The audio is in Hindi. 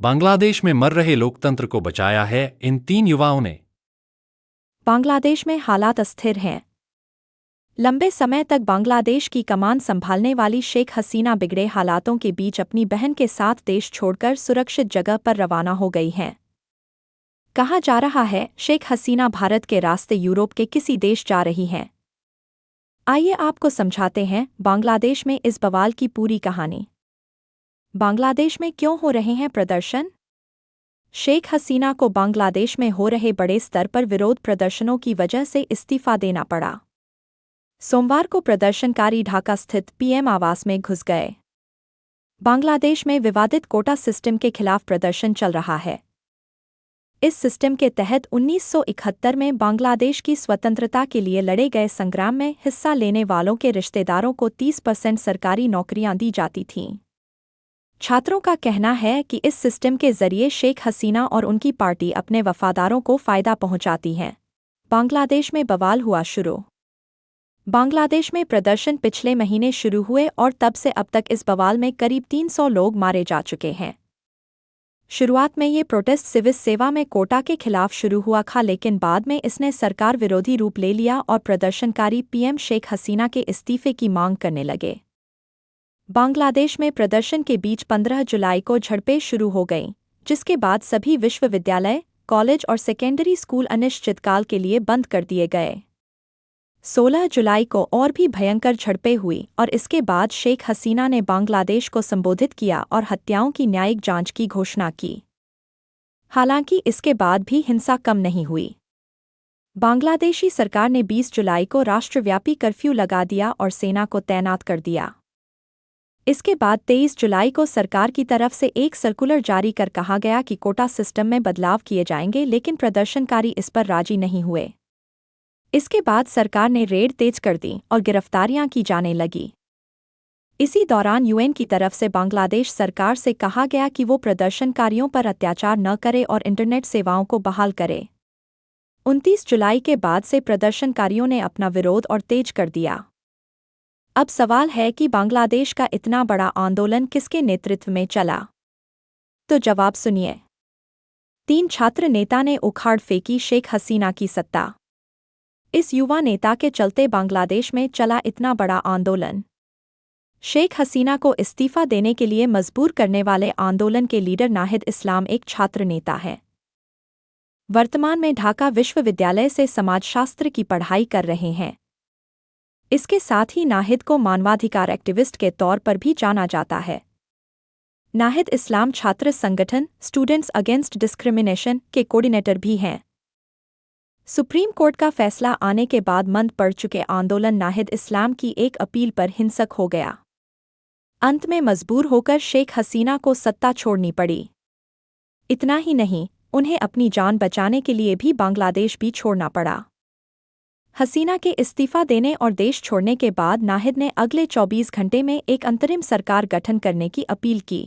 बांग्लादेश में मर रहे लोकतंत्र को बचाया है इन 3 युवाओं ने। बांग्लादेश में हालात अस्थिर हैं। लंबे समय तक बांग्लादेश की कमान संभालने वाली शेख हसीना बिगड़े हालातों के बीच अपनी बहन के साथ देश छोड़कर सुरक्षित जगह पर रवाना हो गई हैं। कहा जा रहा है शेख हसीना भारत के रास्ते यूरोप के किसी देश जा रही हैं। आइए आपको समझाते हैं बांग्लादेश में इस बवाल की पूरी कहानी। बांग्लादेश में क्यों हो रहे हैं प्रदर्शन? शेख हसीना को बांग्लादेश में हो रहे बड़े स्तर पर विरोध प्रदर्शनों की वजह से इस्तीफा देना पड़ा। सोमवार को प्रदर्शनकारी ढाका स्थित पीएम आवास में घुस गए। बांग्लादेश में विवादित कोटा सिस्टम के खिलाफ प्रदर्शन चल रहा है। इस सिस्टम के तहत 1971 में बांग्लादेश की स्वतंत्रता के लिए लड़े गए संग्राम में हिस्सा लेने वालों के रिश्तेदारों को 30% सरकारी नौकरियां दी जाती थीं। छात्रों का कहना है कि इस सिस्टम के जरिए शेख हसीना और उनकी पार्टी अपने वफादारों को फायदा पहुंचाती है। बांग्लादेश में बवाल हुआ शुरू। बांग्लादेश में प्रदर्शन पिछले महीने शुरू हुए और तब से अब तक इस बवाल में करीब 300 लोग मारे जा चुके हैं। शुरुआत में ये प्रोटेस्ट सिविल सेवा में कोटा के खिलाफ शुरू हुआ था, लेकिन बाद में इसने सरकार विरोधी रूप ले लिया और प्रदर्शनकारी पीएम शेख हसीना के इस्तीफे की मांग करने लगे। बांग्लादेश में प्रदर्शन के बीच 15 जुलाई को झड़पें शुरू हो गईं, जिसके बाद सभी विश्वविद्यालय, कॉलेज और सेकेंडरी स्कूल अनिश्चितकाल के लिए बंद कर दिए गए। 16 जुलाई को और भी भयंकर झड़पें हुई और इसके बाद शेख हसीना ने बांग्लादेश को संबोधित किया और हत्याओं की न्यायिक जांच की घोषणा की। हालांकि इसके बाद भी हिंसा कम नहीं हुई। बांग्लादेशी सरकार ने 20 जुलाई को राष्ट्रव्यापी कर्फ्यू लगा दिया और सेना को तैनात कर दिया। इसके बाद 23 जुलाई को सरकार की तरफ से एक सर्कुलर जारी कर कहा गया कि कोटा सिस्टम में बदलाव किए जाएंगे, लेकिन प्रदर्शनकारी इस पर राजी नहीं हुए। इसके बाद सरकार ने रेड तेज कर दी और गिरफ्तारियां की जाने लगी। इसी दौरान यूएन की तरफ से बांग्लादेश सरकार से कहा गया कि वो प्रदर्शनकारियों पर अत्याचार न करे और इंटरनेट सेवाओं को बहाल करे। 29 जुलाई के बाद से प्रदर्शनकारियों ने अपना विरोध और तेज कर दिया। अब सवाल है कि बांग्लादेश का इतना बड़ा आंदोलन किसके नेतृत्व में चला? तो जवाब सुनिए। 3 छात्र नेता ने उखाड़ फेंकी शेख हसीना की सत्ता। इस युवा नेता के चलते बांग्लादेश में चला इतना बड़ा आंदोलन। शेख हसीना को इस्तीफा देने के लिए मजबूर करने वाले आंदोलन के लीडर नाहिद इस्लाम एक छात्र नेता है। वर्तमान में ढाका विश्वविद्यालय से समाजशास्त्र की पढ़ाई कर रहे हैं। इसके साथ ही नाहिद को मानवाधिकार एक्टिविस्ट के तौर पर भी जाना जाता है। नाहिद इस्लाम छात्र संगठन स्टूडेंट्स अगेंस्ट डिस्क्रिमिनेशन के कोऑर्डिनेटर भी हैं। सुप्रीम कोर्ट का फैसला आने के बाद मंद पड़ चुके आंदोलन नाहिद इस्लाम की एक अपील पर हिंसक हो गया। अंत में मजबूर होकर शेख हसीना को सत्ता छोड़नी पड़ी। इतना ही नहीं, उन्हें अपनी जान बचाने के लिए भी बांग्लादेश भी छोड़ना पड़ा। हसीना के इस्तीफा देने और देश छोड़ने के बाद नाहिद ने अगले 24 घंटे में एक अंतरिम सरकार गठन करने की अपील की।